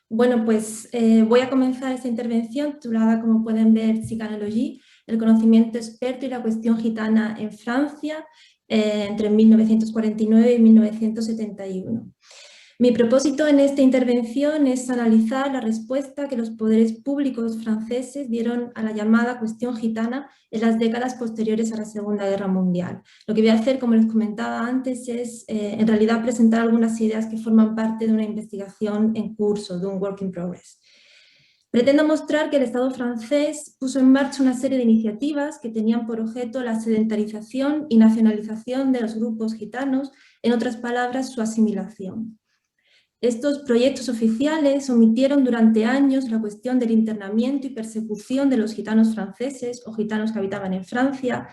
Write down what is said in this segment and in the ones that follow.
Bueno, pues voy a comenzar esta intervención titulada, como pueden ver, Chicanologie, el conocimiento experto y la cuestión gitana en Francia entre 1949 y 1971. Mi propósito en esta intervención es analizar la respuesta que los poderes públicos franceses dieron a la llamada cuestión gitana en las décadas posteriores a la Segunda Guerra Mundial. Lo que voy a hacer, como les comentaba antes, es en realidad presentar algunas ideas que forman parte de una investigación en curso, de un work in progress. Pretendo mostrar que el Estado francés puso en marcha una serie de iniciativas que tenían por objeto la sedentarización y nacionalización de los grupos gitanos, en otras palabras, su asimilación. Estos proyectos oficiales omitieron durante años la cuestión del internamiento y persecución de los gitanos franceses o gitanos que habitaban en Francia,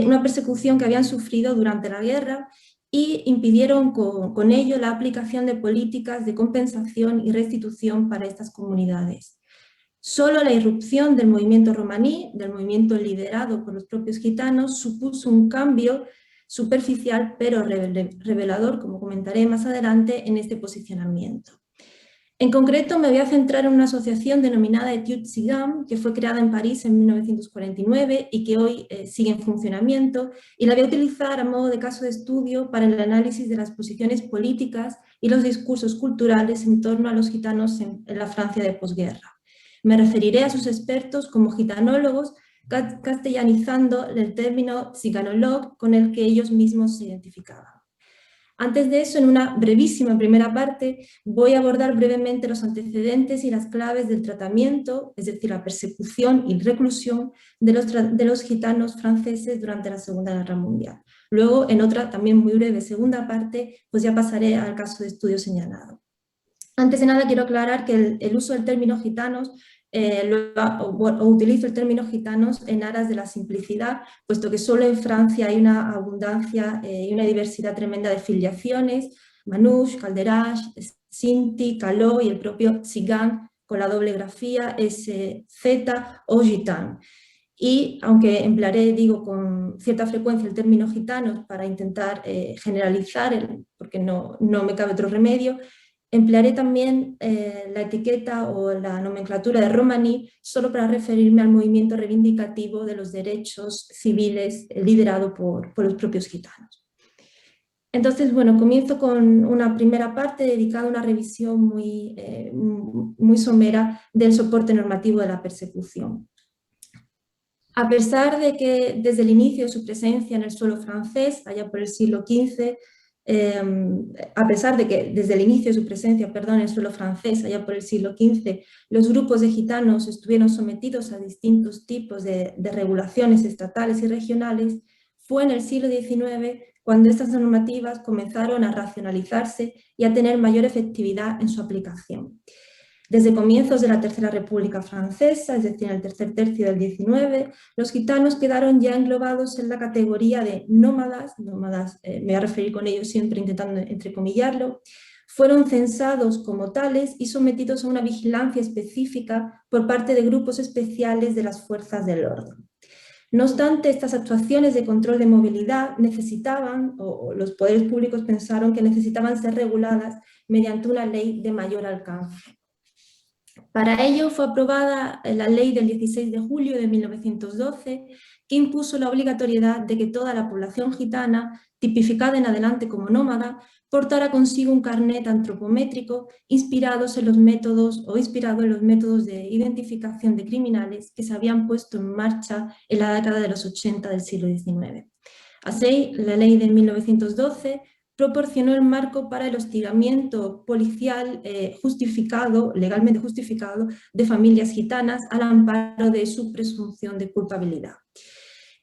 una persecución que habían sufrido durante la guerra, y impidieron con ello la aplicación de políticas de compensación y restitución para estas comunidades. Solo la irrupción del movimiento romaní, del movimiento liderado por los propios gitanos, supuso un cambio superficial pero revelador, como comentaré más adelante, en este posicionamiento. En concreto, me voy a centrar en una asociación denominada Etudes Tziganes, que fue creada en París en 1949 y que hoy sigue en funcionamiento, y la voy a utilizar a modo de caso de estudio para el análisis de las posiciones políticas y los discursos culturales en torno a los gitanos en la Francia de posguerra. Me referiré a sus expertos como gitanólogos, castellanizando el término chicanologue con el que ellos mismos se identificaban. Antes de eso, en una brevísima primera parte, voy a abordar brevemente los antecedentes y las claves del tratamiento, es decir, la persecución y reclusión de los gitanos franceses durante la Segunda Guerra Mundial. Luego, en otra también muy breve segunda parte, pues ya pasaré al caso de estudio señalado. Antes de nada quiero aclarar que el uso del término gitanos utilizo el término gitanos en aras de la simplicidad, puesto que solo en Francia hay una abundancia y una diversidad tremenda de filiaciones: Manouche, Calderache, Sinti, Caló y el propio Tzigan con la doble grafía SZ o Gitan. Y aunque emplearé, digo, con cierta frecuencia el término gitanos para intentar generalizar, porque no me cabe otro remedio, emplearé también la etiqueta o la nomenclatura de romaní solo para referirme al movimiento reivindicativo de los derechos civiles liderado por los propios gitanos. Entonces, bueno, comienzo con una primera parte dedicada a una revisión muy somera del soporte normativo de la persecución. A pesar de que desde el inicio de su presencia en el suelo francés, allá por el siglo XV, a pesar de que desde el inicio de su presencia, en el suelo francés, allá por el siglo XV, los grupos de gitanos estuvieron sometidos a distintos tipos de regulaciones estatales y regionales, fue en el siglo XIX cuando estas normativas comenzaron a racionalizarse y a tener mayor efectividad en su aplicación. Desde comienzos de la Tercera República Francesa, es decir, en el tercer tercio del XIX, los gitanos quedaron ya englobados en la categoría de nómadas, me voy a referir con ellos siempre intentando entrecomillarlo, fueron censados como tales y sometidos a una vigilancia específica por parte de grupos especiales de las fuerzas del orden. No obstante, estas actuaciones de control de movilidad necesitaban, o los poderes públicos pensaron que necesitaban ser reguladas mediante una ley de mayor alcance. Para ello fue aprobada la ley del 16 de julio de 1912, que impuso la obligatoriedad de que toda la población gitana, tipificada en adelante como nómada, portara consigo un carnet antropométrico inspirado en los métodos de identificación de criminales que se habían puesto en marcha en la década de los 80 del siglo XIX. Así, la ley de 1912 proporcionó el marco para el hostigamiento policial legalmente justificado, de familias gitanas al amparo de su presunción de culpabilidad.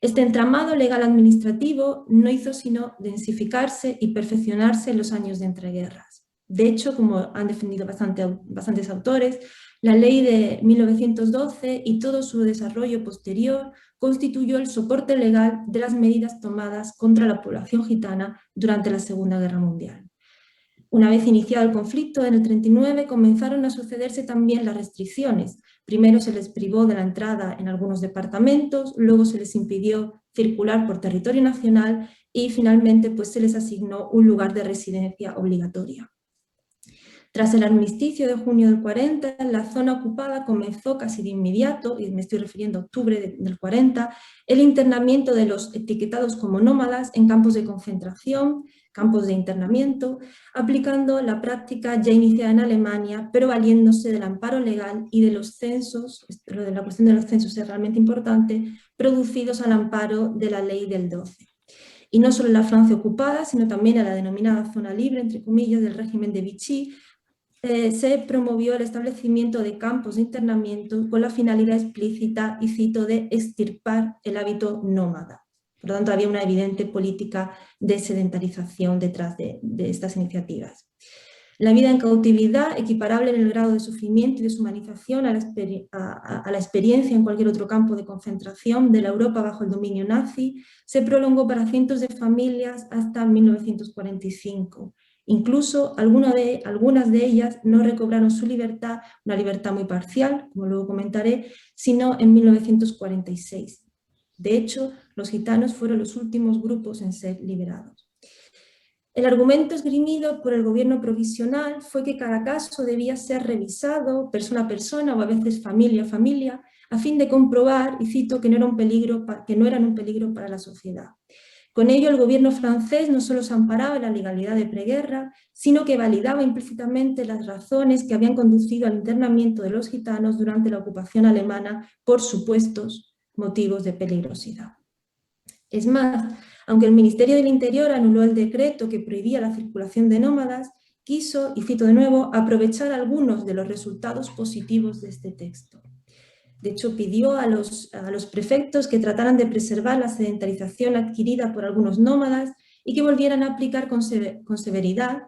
Este entramado legal administrativo no hizo sino densificarse y perfeccionarse en los años de entreguerras. De hecho, como han defendido bastantes autores, la ley de 1912 y todo su desarrollo posterior constituyó el soporte legal de las medidas tomadas contra la población gitana durante la Segunda Guerra Mundial. Una vez iniciado el conflicto, en el 1939 comenzaron a sucederse también las restricciones. Primero se les privó de la entrada en algunos departamentos, luego se les impidió circular por territorio nacional y finalmente pues, se les asignó un lugar de residencia obligatoria. Tras el armisticio de junio del 40, la zona ocupada comenzó casi de inmediato, y me estoy refiriendo a octubre del 40, el internamiento de los etiquetados como nómadas en campos de concentración, campos de internamiento, aplicando la práctica ya iniciada en Alemania, pero valiéndose del amparo legal y de los censos, lo de la cuestión de los censos es realmente importante, producidos al amparo de la ley del 12. Y no solo en la Francia ocupada, sino también en la denominada zona libre, entre comillas, del régimen de Vichy, se promovió el establecimiento de campos de internamiento con la finalidad explícita, y cito, de extirpar el hábito nómada. Por lo tanto, había una evidente política de sedentarización detrás de estas iniciativas. La vida en cautividad, equiparable en el grado de sufrimiento y deshumanización a la experiencia en cualquier otro campo de concentración de la Europa bajo el dominio nazi, se prolongó para cientos de familias hasta 1945. Incluso algunas de ellas no recobraron su libertad, una libertad muy parcial, como luego comentaré, sino en 1946. De hecho, los gitanos fueron los últimos grupos en ser liberados. El argumento esgrimido por el gobierno provisional fue que cada caso debía ser revisado persona a persona o a veces familia a familia, a fin de comprobar, y cito, que no eran un peligro para la sociedad. Con ello, el gobierno francés no solo se amparaba en la legalidad de preguerra, sino que validaba implícitamente las razones que habían conducido al internamiento de los gitanos durante la ocupación alemana por supuestos motivos de peligrosidad. Es más, aunque el Ministerio del Interior anuló el decreto que prohibía la circulación de nómadas, quiso, y cito de nuevo, aprovechar algunos de los resultados positivos de este texto. De hecho, pidió a los prefectos que trataran de preservar la sedentarización adquirida por algunos nómadas y que volvieran a aplicar con severidad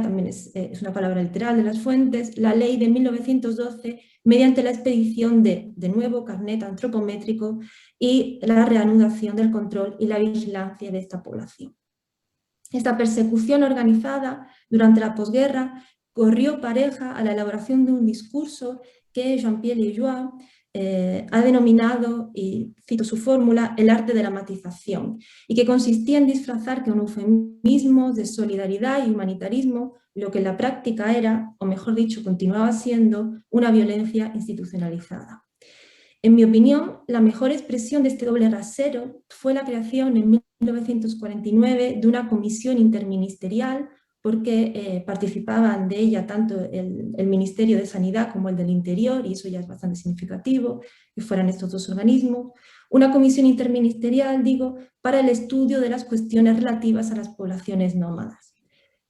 también es una palabra literal de las fuentes, la ley de 1912 mediante la expedición de nuevo, carnet antropométrico y la reanudación del control y la vigilancia de esta población. Esta persecución organizada durante la posguerra corrió pareja a la elaboración de un discurso que Jean-Pierre Lejeune ha denominado, y cito su fórmula, el arte de la matización, y que consistía en disfrazar con eufemismos de solidaridad y humanitarismo lo que en la práctica era, o mejor dicho, continuaba siendo, una violencia institucionalizada. En mi opinión, la mejor expresión de este doble rasero fue la creación en 1949 de una comisión interministerial, porque participaban de ella tanto el Ministerio de Sanidad como el del Interior, y eso ya es bastante significativo, que fueran estos dos organismos. Una comisión interministerial, digo, para el estudio de las cuestiones relativas a las poblaciones nómadas.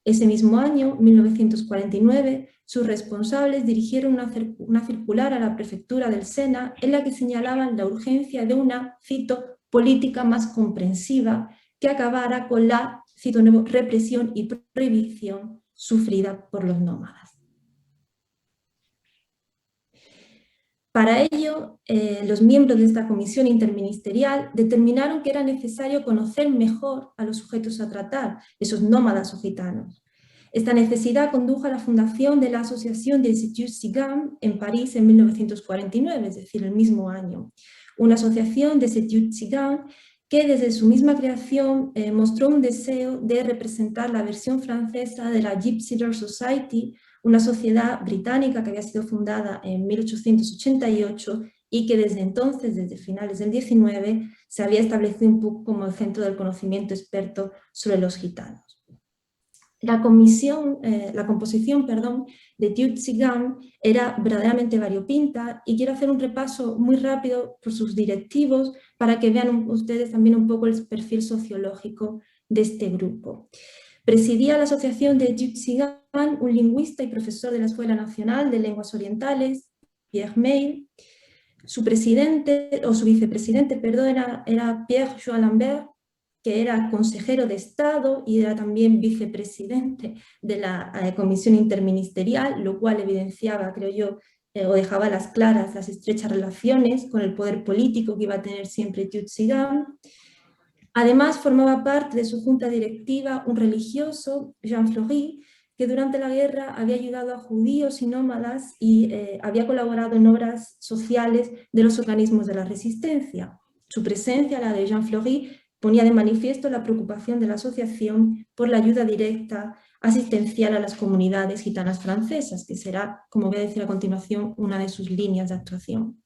Ese mismo año, 1949, sus responsables dirigieron una circular a la prefectura del Sena en la que señalaban la urgencia de una, cito, política más comprensiva que acabara con la, cito nuevo, represión y prohibición sufrida por los nómadas. Para ello, los miembros de esta comisión interministerial determinaron que era necesario conocer mejor a los sujetos a tratar, esos nómadas o gitanos. Esta necesidad condujo a la fundación de la Asociación des Études Ciganes en París en 1949, es decir, el mismo año. Una asociación des Études Ciganes que desde su misma creación mostró un deseo de representar la versión francesa de la Gypsy Society, una sociedad británica que había sido fundada en 1888 y que desde entonces, desde finales del 19, se había establecido un poco como el centro del conocimiento experto sobre los gitanos. La composición de Études Ciganes era verdaderamente variopinta, y quiero hacer un repaso muy rápido por sus directivos para que vean ustedes también un poco el perfil sociológico de este grupo. Presidía la Asociación de Études Ciganes un lingüista y profesor de la Escuela Nacional de Lenguas Orientales, Pierre Meil. Su presidente, o su vicepresidente, perdón, era Pierre-Joan Lambert, que era consejero de Estado y era también vicepresidente de la Comisión Interministerial, lo cual evidenciaba, creo yo, o dejaba a las claras las estrechas relaciones con el poder político que iba a tener siempre Études Ciganes. Además, formaba parte de su junta directiva un religioso, Jean Fleury, que durante la guerra había ayudado a judíos y nómadas y había colaborado en obras sociales de los organismos de la resistencia. Su presencia, la de Jean Fleury, ponía de manifiesto la preocupación de la asociación por la ayuda directa asistencial a las comunidades gitanas francesas, que será, como voy a decir a continuación, una de sus líneas de actuación.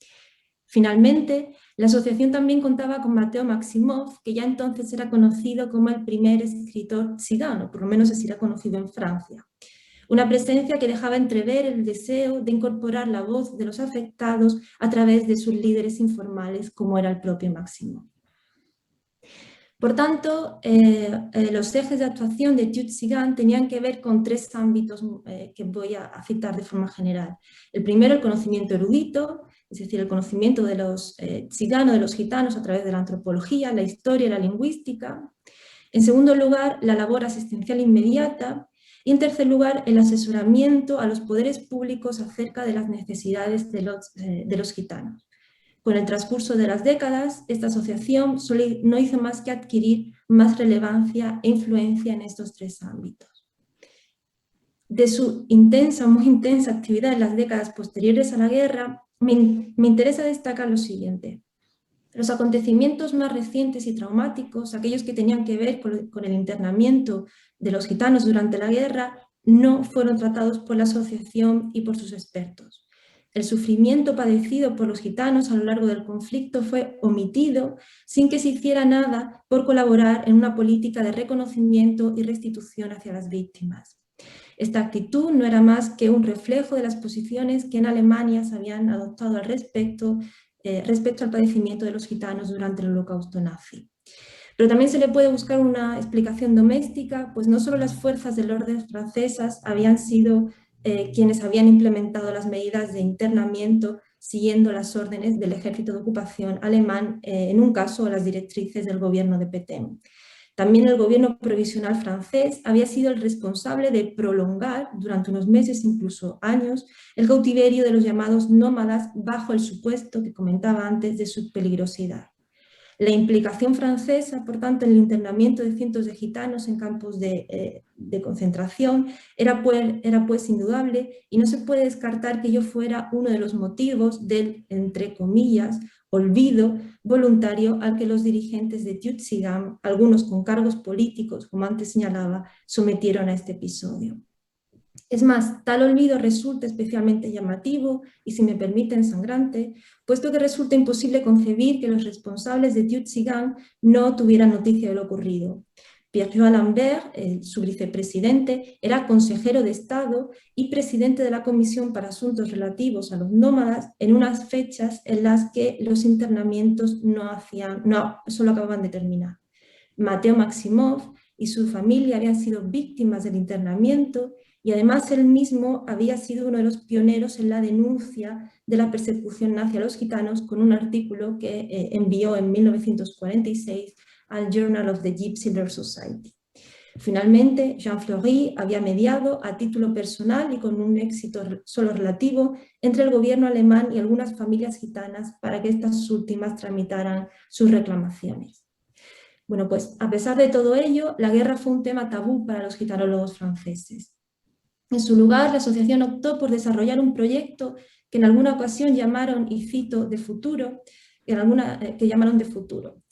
Finalmente, la asociación también contaba con Mateo Maximov, que ya entonces era conocido como el primer escritor tzigano, por lo menos así era conocido en Francia. Una presencia que dejaba entrever el deseo de incorporar la voz de los afectados a través de sus líderes informales, como era el propio Maximov. Por tanto, los ejes de actuación de Tew Tzigan tenían que ver con tres ámbitos que voy a citar de forma general. El primero, el conocimiento erudito, es decir, el conocimiento de los tziganos, de los gitanos a través de la antropología, la historia y la lingüística. En segundo lugar, la labor asistencial inmediata. Y en tercer lugar, el asesoramiento a los poderes públicos acerca de las necesidades de los gitanos. Con el transcurso de las décadas, esta asociación no hizo más que adquirir más relevancia e influencia en estos tres ámbitos. De su muy intensa actividad en las décadas posteriores a la guerra, me interesa destacar lo siguiente. Los acontecimientos más recientes y traumáticos, aquellos que tenían que ver con el internamiento de los gitanos durante la guerra, no fueron tratados por la asociación y por sus expertos. El sufrimiento padecido por los gitanos a lo largo del conflicto fue omitido sin que se hiciera nada por colaborar en una política de reconocimiento y restitución hacia las víctimas. Esta actitud no era más que un reflejo de las posiciones que en Alemania se habían adoptado al respecto al padecimiento de los gitanos durante el Holocausto nazi. Pero también se le puede buscar una explicación doméstica, pues no solo las fuerzas del orden francesas habían sido quienes habían implementado las medidas de internamiento siguiendo las órdenes del ejército de ocupación alemán, en un caso las directrices del gobierno de Pétain. También el gobierno provisional francés había sido el responsable de prolongar durante unos meses, incluso años, el cautiverio de los llamados nómadas bajo el supuesto que comentaba antes de su peligrosidad. La implicación francesa, por tanto, en el internamiento de cientos de gitanos en campos de concentración era pues indudable y no se puede descartar que ello fuera uno de los motivos del, entre comillas, olvido voluntario al que los dirigentes de Tew Tzigan, algunos con cargos políticos, como antes señalaba, sometieron a este episodio. Es más, tal olvido resulta especialmente llamativo y, si me permiten, sangrante, puesto que resulta imposible concebir que los responsables de Tew Tzigan no tuvieran noticia de lo ocurrido. Pierre-Joël Lambert, su vicepresidente, era consejero de Estado y presidente de la Comisión para Asuntos Relativos a los Nómadas en unas fechas en las que los internamientos solo acababan de terminar. Mateo Maximov y su familia habían sido víctimas del internamiento y además él mismo había sido uno de los pioneros en la denuncia de la persecución nazi a los gitanos con un artículo que envió en 1946 al Journal of the Gypsy Law Society. Finalmente, Jean Fleury había mediado a título personal y con un éxito solo relativo entre el gobierno alemán y algunas familias gitanas para que estas últimas tramitaran sus reclamaciones. Bueno, pues a pesar de todo ello, la guerra fue un tema tabú para los gitanólogos franceses. En su lugar, la asociación optó por desarrollar un proyecto que en alguna ocasión llamaron, y cito, de futuro, que llamaron de futuro,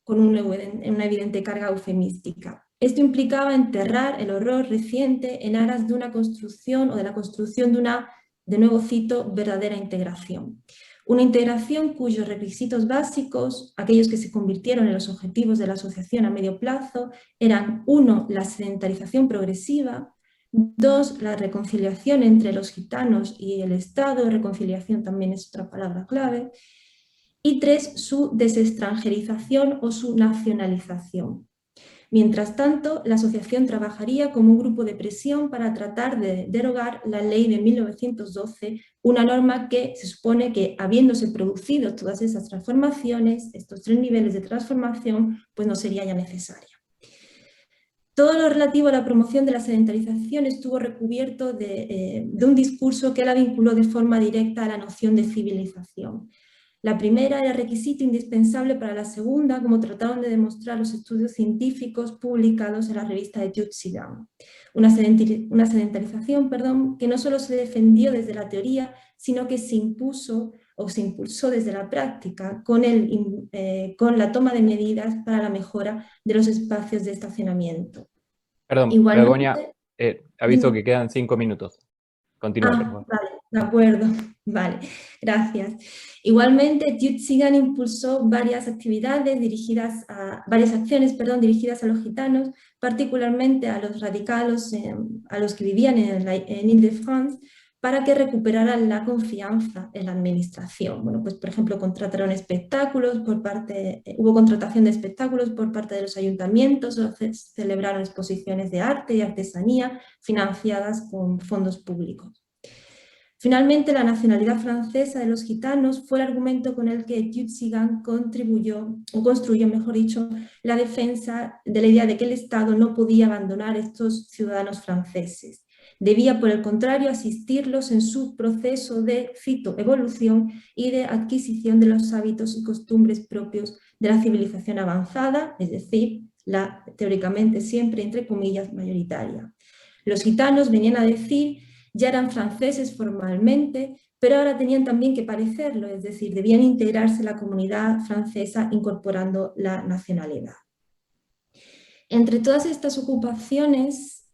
con una evidente carga eufemística. Esto implicaba enterrar el horror reciente en aras de una construcción o de la construcción de una, de nuevo cito, verdadera integración. Una integración cuyos requisitos básicos, aquellos que se convirtieron en los objetivos de la asociación a medio plazo, eran 1. La sedentarización progresiva, 2. La reconciliación entre los gitanos y el Estado, reconciliación también es otra palabra clave, y 3. Su desextranjerización o su nacionalización. Mientras tanto, la asociación trabajaría como un grupo de presión para tratar de derogar la ley de 1912, una norma que se supone que, habiéndose producido todas esas transformaciones, estos 3 niveles de transformación, pues no sería ya necesaria. Todo lo relativo a la promoción de la sedentarización estuvo recubierto de un discurso que la vinculó de forma directa a la noción de civilización. La primera era requisito indispensable para la segunda, como trataron de demostrar los estudios científicos publicados en la revista de Tew Tzigan. Una sedentarización, que no solo se defendió desde la teoría, sino que se impuso o se impulsó desde la práctica con la toma de medidas para la mejora de los espacios de estacionamiento. Perdón, Begoña, Igualmente, aviso que quedan 5 minutos. Continúa, por favor. vale, de acuerdo, vale, gracias. Igualmente, Tjutsigan impulsó varias acciones, perdón, dirigidas a los gitanos, particularmente a los radicales, a los que vivían en Ile-de-France, para que recuperaran la confianza en la administración. Bueno, pues por ejemplo, contrataron espectáculos hubo contratación de espectáculos por parte de los ayuntamientos, o celebraron exposiciones de arte y artesanía financiadas con fondos públicos. Finalmente, la nacionalidad francesa de los gitanos fue el argumento con el que Tjutsigan construyó, mejor dicho, la defensa de la idea de que el Estado no podía abandonar a estos ciudadanos franceses. Debía, por el contrario, asistirlos en su proceso de, cito, evolución y de adquisición de los hábitos y costumbres propios de la civilización avanzada, es decir, la teóricamente siempre, entre comillas, mayoritaria. Los gitanos, venían a decir, ya eran franceses formalmente, pero ahora tenían también que parecerlo, es decir, debían integrarse en la comunidad francesa incorporando la nacionalidad. Entre todas estas ocupaciones,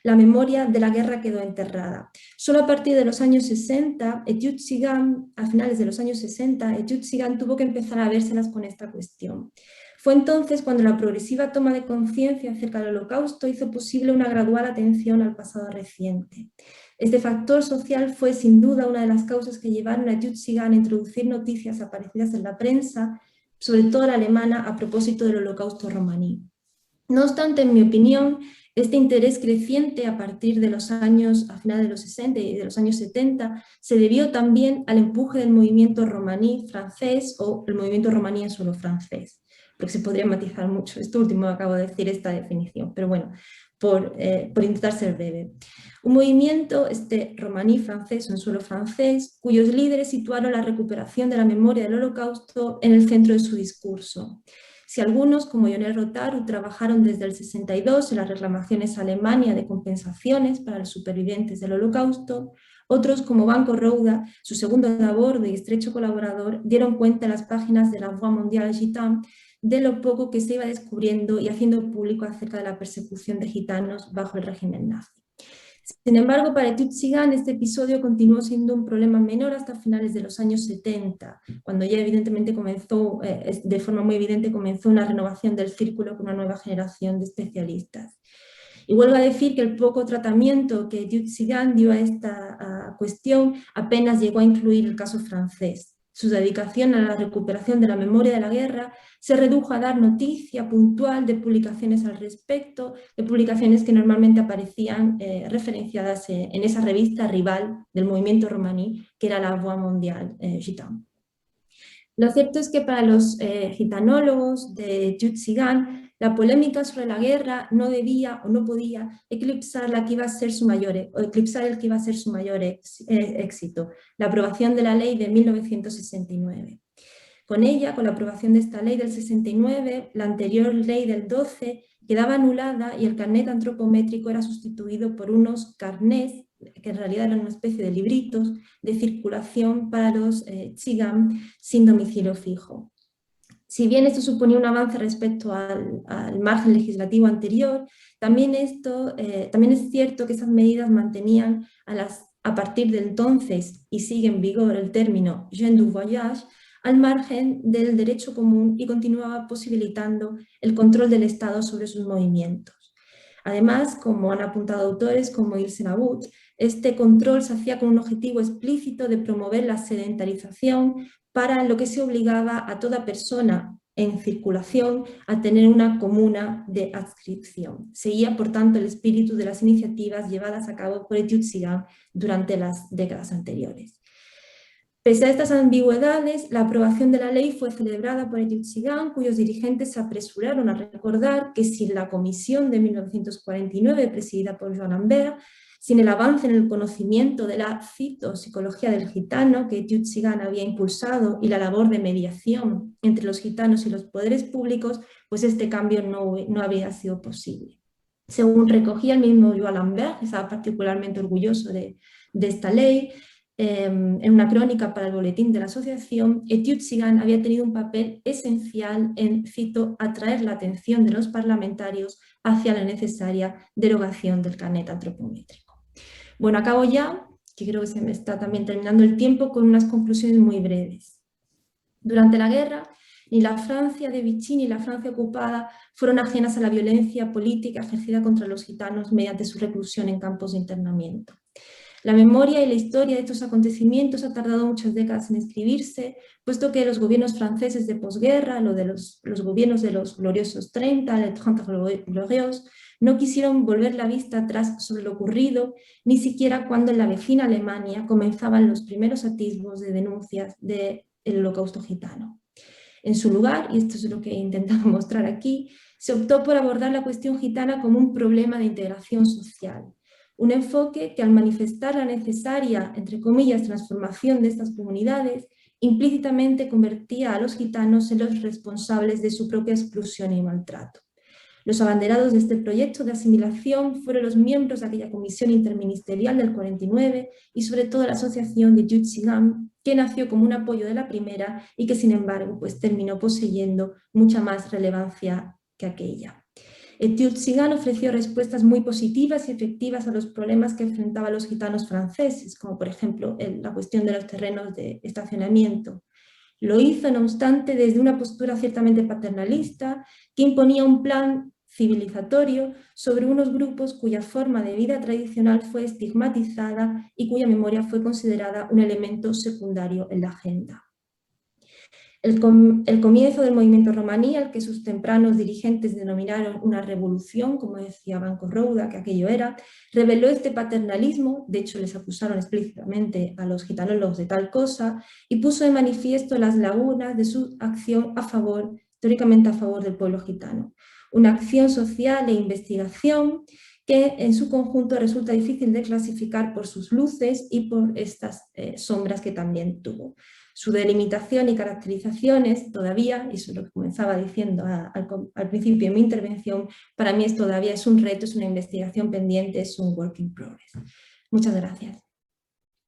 la memoria de la guerra quedó enterrada. Solo a partir de los años 60, a finales de los años 60, Tjutsigan tuvo que empezar a vérselas con esta cuestión. Fue entonces cuando la progresiva toma de conciencia acerca del Holocausto hizo posible una gradual atención al pasado reciente. Este factor social fue sin duda una de las causas que llevaron a Tjutsigan a introducir noticias aparecidas en la prensa, sobre todo la alemana, a propósito del Holocausto romaní. No obstante, en mi opinión, este interés creciente a partir de los años, a finales de los 60 y de los años 70, se debió también al empuje del movimiento romaní francés o el movimiento romaní en suelo francés, porque se podría matizar mucho. Esto último acabo de decir esta definición, pero bueno, por intentar ser breve. Un movimiento, romaní francés o en suelo francés, cuyos líderes situaron la recuperación de la memoria del Holocausto en el centro de su discurso. Si algunos, como Lionel Rotaru, trabajaron desde el 62 en las reclamaciones a Alemania de compensaciones para los supervivientes del Holocausto, otros, como Banco Rouda, su segundo de a bordo y estrecho colaborador, dieron cuenta en las páginas de la Voix Mondiale Gitane de lo poco que se iba descubriendo y haciendo público acerca de la persecución de gitanos bajo el régimen nazi. Sin embargo, para Tjutsigan este episodio continuó siendo un problema menor hasta finales de los años 70, cuando ya evidentemente comenzó, de forma muy evidente, comenzó una renovación del círculo con una nueva generación de especialistas. Y vuelvo a decir que el poco tratamiento que Tjutsigan dio a esta cuestión apenas llegó a incluir el caso francés. Su dedicación a la recuperación de la memoria de la guerra se redujo a dar noticia puntual de publicaciones al respecto, de publicaciones que normalmente aparecían referenciadas en esa revista rival del movimiento romaní, que era la Voix Mondiale Gitane. Lo cierto es que para los gitanólogos de Tjutsigan, la polémica sobre la guerra no debía o no podía eclipsar el que iba a ser su mayor éxito, la aprobación de la ley de 1969. Con ella, con la aprobación de esta ley del 69, la anterior ley del 12 quedaba anulada y el carnet antropométrico era sustituido por unos carnets, que en realidad eran una especie de libritos de circulación para los Tsigam sin domicilio fijo. Si bien esto suponía un avance respecto al margen legislativo anterior, también es cierto que esas medidas mantenían a partir de entonces, y sigue en vigor el término gens du voyage, al margen del derecho común y continuaba posibilitando el control del Estado sobre sus movimientos. Además, como han apuntado autores como Ilse Nabut, este control se hacía con un objetivo explícito de promover la sedentarización, para lo que se obligaba a toda persona en circulación a tener una comuna de adscripción. Seguía, por tanto, el espíritu de las iniciativas llevadas a cabo por Tjutsigan durante las décadas anteriores. Pese a estas ambigüedades, la aprobación de la ley fue celebrada por Tjutsigan, cuyos dirigentes se apresuraron a recordar que sin la comisión de 1949, presidida por Joan Lambert, sin el avance en el conocimiento de la psicología del gitano que Tjutsigan había impulsado y la labor de mediación entre los gitanos y los poderes públicos, pues este cambio no había sido posible. Según recogía el mismo Joan Lambert, que estaba particularmente orgulloso de esta ley, en una crónica para el boletín de la asociación, Etiud Tzigan había tenido un papel esencial en, cito, atraer la atención de los parlamentarios hacia la necesaria derogación del carnet antropométrico. Bueno, acabo ya, que creo que se me está también terminando el tiempo, con unas conclusiones muy breves. Durante la guerra, ni la Francia de Vichy ni la Francia ocupada fueron ajenas a la violencia política ejercida contra los gitanos mediante su reclusión en campos de internamiento. La memoria y la historia de estos acontecimientos ha tardado muchas décadas en escribirse, puesto que los gobiernos franceses de posguerra, los gobiernos de los gloriosos 30, les 30 glorieux, no quisieron volver la vista atrás sobre lo ocurrido, ni siquiera cuando en la vecina Alemania comenzaban los primeros atisbos de denuncias del holocausto gitano. En su lugar, y esto es lo que he intentado mostrar aquí, se optó por abordar la cuestión gitana como un problema de integración social. Un enfoque que al manifestar la necesaria, entre comillas, transformación de estas comunidades, implícitamente convertía a los gitanos en los responsables de su propia exclusión y maltrato. Los abanderados de este proyecto de asimilación fueron los miembros de aquella comisión interministerial del 49 y sobre todo la asociación de Etiud Tzigan, que nació como un apoyo de la primera y que sin embargo pues, terminó poseyendo mucha más relevancia que aquella. Etiud Tzigan ofreció respuestas muy positivas y efectivas a los problemas que enfrentaban los gitanos franceses, como por ejemplo la cuestión de los terrenos de estacionamiento. Lo hizo, no obstante, desde una postura ciertamente paternalista que imponía un plan civilizatorio sobre unos grupos cuya forma de vida tradicional fue estigmatizada y cuya memoria fue considerada un elemento secundario en la agenda. El comienzo del movimiento romaní, al que sus tempranos dirigentes denominaron una revolución, como decía Banco Rouda, que aquello era, reveló este paternalismo, de hecho les acusaron explícitamente a los gitanólogos de tal cosa, y puso de manifiesto las lagunas de su acción teóricamente a favor del pueblo gitano. Una acción social e investigación que en su conjunto resulta difícil de clasificar por sus luces y por estas sombras que también tuvo. Su delimitación y caracterizaciones todavía, y eso es lo que comenzaba diciendo al principio de mi intervención, para mí todavía es un reto, es una investigación pendiente, es un work in progress. Muchas gracias.